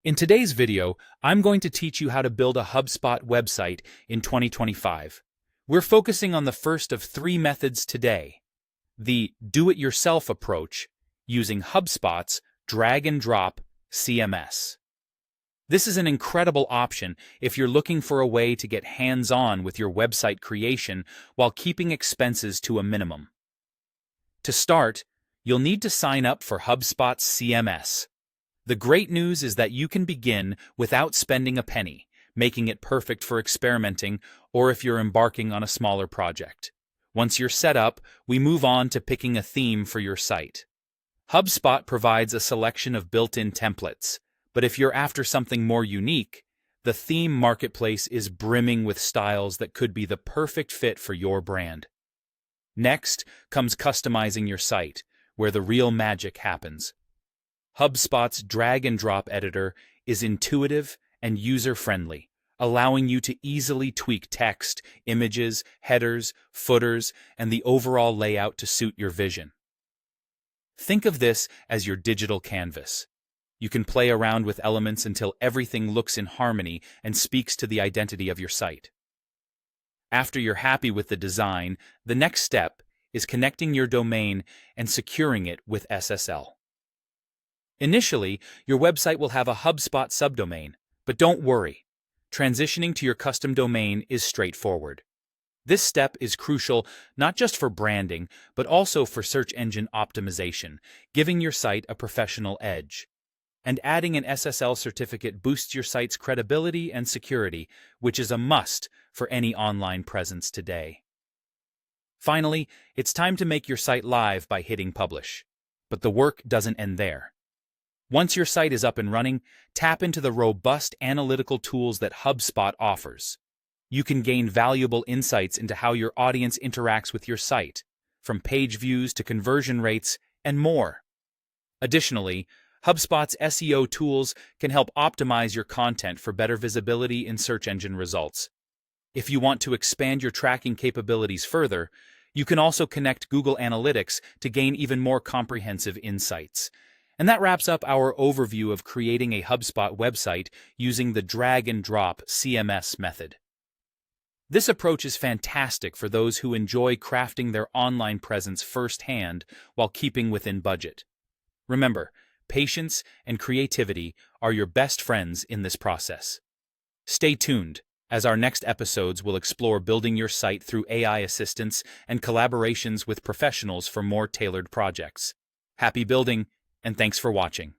In today's video, I'm going to teach you how to build a HubSpot website in 2025. We're focusing on the first of three methods today: the do-it-yourself approach, using HubSpot's drag-and-drop CMS. This is an incredible option if you're looking for a way to get hands-on with your website creation while keeping expenses to a minimum. To start, you'll need to sign up for HubSpot's CMS. The great news is that you can begin without spending a penny, making it perfect for experimenting or if you're embarking on a smaller project. Once you're set up, we move on to picking a theme for your site. HubSpot provides a selection of built-in templates, but if you're after something more unique, the theme marketplace is brimming with styles that could be the perfect fit for your brand. Next comes customizing your site, where the real magic happens. HubSpot's drag-and-drop editor is intuitive and user-friendly, allowing you to easily tweak text, images, headers, footers, and the overall layout to suit your vision. Think of this as your digital canvas. You can play around with elements until everything looks in harmony and speaks to the identity of your site. After you're happy with the design, the next step is connecting your domain and securing it with SSL. Initially, your website will have a HubSpot subdomain, but don't worry. Transitioning to your custom domain is straightforward. This step is crucial not just for branding, but also for search engine optimization, giving your site a professional edge. And adding an SSL certificate boosts your site's credibility and security, which is a must for any online presence today. Finally, it's time to make your site live by hitting publish. But the work doesn't end there. Once your site is up and running, tap into the robust analytical tools that HubSpot offers. You can gain valuable insights into how your audience interacts with your site, from page views to conversion rates, and more. Additionally, HubSpot's SEO tools can help optimize your content for better visibility in search engine results. If you want to expand your tracking capabilities further, you can also connect Google Analytics to gain even more comprehensive insights. And that wraps up our overview of creating a HubSpot website using the drag-and-drop CMS method. This approach is fantastic for those who enjoy crafting their online presence firsthand while keeping within budget. Remember, patience and creativity are your best friends in this process. Stay tuned, as our next episodes will explore building your site through AI assistance and collaborations with professionals for more tailored projects. Happy building! And thanks for watching.